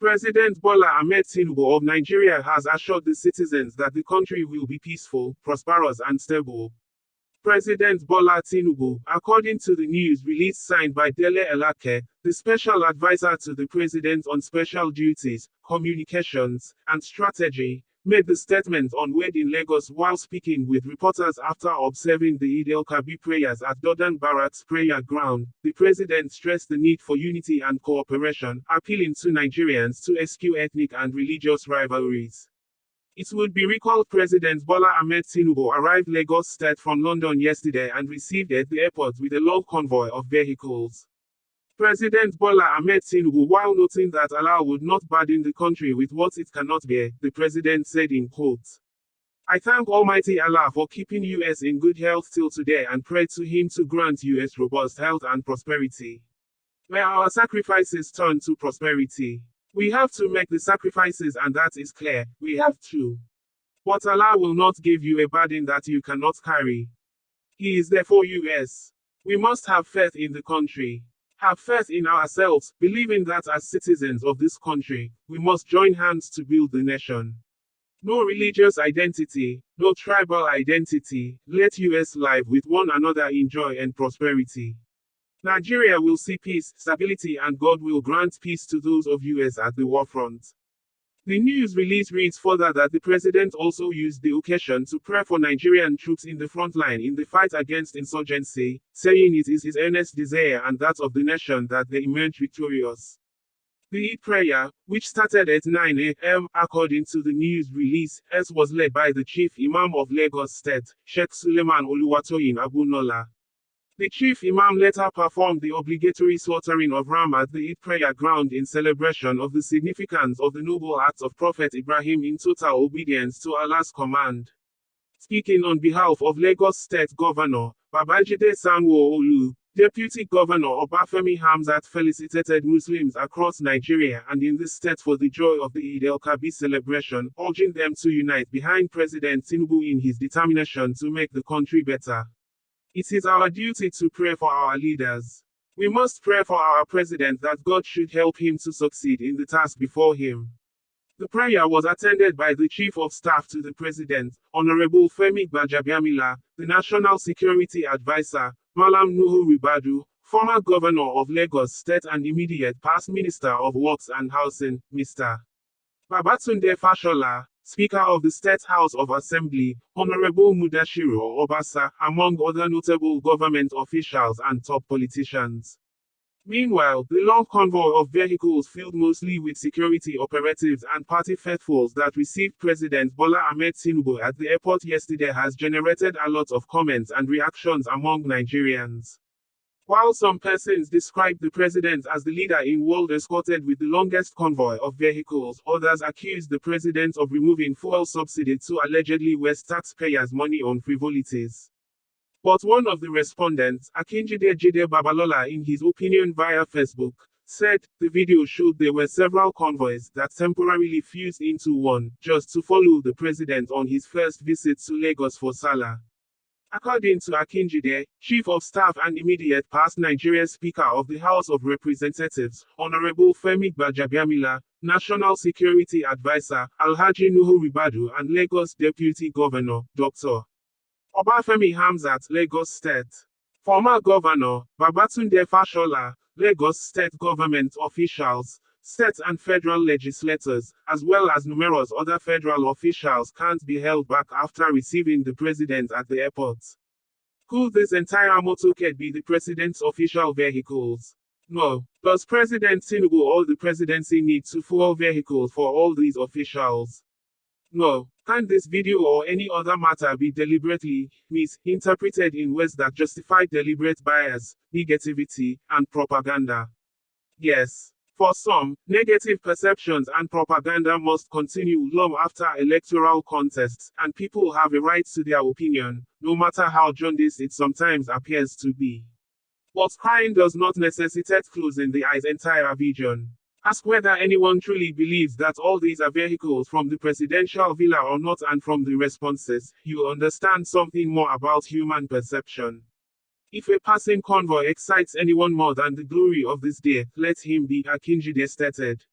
President Bola Ahmed Tinubu of Nigeria has assured the citizens that the country will be peaceful, prosperous and stable. President Bola Tinubu, according to the news release signed by Dele Alake, the special advisor to the president on special duties, communications, and strategy, made the statement on Wednesday in Lagos while speaking with reporters after observing the Eid el-Kabir prayers at Dodan Barracks prayer ground. The president stressed the need for unity and cooperation, appealing to Nigerians to eschew ethnic and religious rivalries. It would be recalled President Bola Ahmed Tinubu arrived Lagos State from London yesterday and received at the airport with a long convoy of vehicles. President Bola Ahmed Tinubu, while noting that Allah would not burden the country with what it cannot bear, the president said in quotes, "I thank Almighty Allah for keeping us in good health till today and pray to Him to grant us robust health and prosperity. May our sacrifices turn to prosperity. We have to make the sacrifices and that is clear, we have to. But Allah will not give you a burden that you cannot carry. He is there for us. We must have faith in the country. Have faith in ourselves, believing that as citizens of this country, we must join hands to build the nation. No religious identity, no tribal identity, let us live with one another in joy and prosperity. Nigeria will see peace, stability and God will grant peace to those of us at the war front." The news release reads further that the president also used the occasion to pray for Nigerian troops in the front line in the fight against insurgency, saying it is his earnest desire and that of the nation that they emerge victorious. The Eid prayer, which started at 9 a.m., according to the news release, was led by the Chief Imam of Lagos State, Sheikh Suleiman Oluwatoyin Abunola. The chief imam later performed the obligatory slaughtering of ram at the Eid prayer ground in celebration of the significance of the noble acts of Prophet Ibrahim in total obedience to Allah's command. Speaking on behalf of Lagos State Governor Babajide Sanwo-Olu, Deputy Governor Obafemi Hamzat felicitated Muslims across Nigeria and in the state for the joy of the Eid el-Kabir celebration, urging them to unite behind President Tinubu in his determination to make the country better. It is our duty to pray for our leaders. We must pray for our president that God should help him to succeed in the task before him. The prayer was attended by the Chief of Staff to the President, Honorable Femi Gbajabiamila, the National Security Advisor, Malam Nuhu Ribadu, former Governor of Lagos State and immediate past Minister of Works and Housing, Mr. Babatunde Fashola, Speaker of the State House of Assembly, Honorable Mudashiru Obasa, among other notable government officials and top politicians. Meanwhile, the long convoy of vehicles filled mostly with security operatives and party faithfuls that received President Bola Ahmed Tinubu at the airport yesterday has generated a lot of comments and reactions among Nigerians. While some persons describe the president as the leader in world escorted with the longest convoy of vehicles, others accuse the president of removing fuel subsidy to allegedly waste taxpayers' money on frivolities. But one of the respondents, Akinjide Jide Babalola, in his opinion via Facebook, said the video showed there were several convoys that temporarily fused into one, just to follow the president on his first visit to Lagos for Salah. According to Akinjide, Chief of Staff and immediate past Nigeria Speaker of the House of Representatives, Honorable Femi Gbajabiamila, National Security Advisor, Alhaji Nuhu Ribadu and Lagos Deputy Governor, Dr. Obafemi Hamzat, Lagos State. Former Governor, Babatunde Fashola, Lagos State government officials, state and federal legislators, as well as numerous other federal officials can't be held back after receiving the president at the airport. Could this entire motorcade be the president's official vehicles? No. Does President Tinubu or the presidency need to fuel vehicles for all these officials? No. Can this video or any other matter be deliberately misinterpreted in ways that justify deliberate bias, negativity, and propaganda? Yes. For some, negative perceptions and propaganda must continue long after electoral contests, and people have a right to their opinion, no matter how jaundiced it sometimes appears to be. But crying does not necessitate closing the eyes entire vision. Ask whether anyone truly believes that all these are vehicles from the presidential villa or not, and from the responses, you'll understand something more about human perception. If a passing convoy excites anyone more than the glory of this day, let him be, Akinjide stated.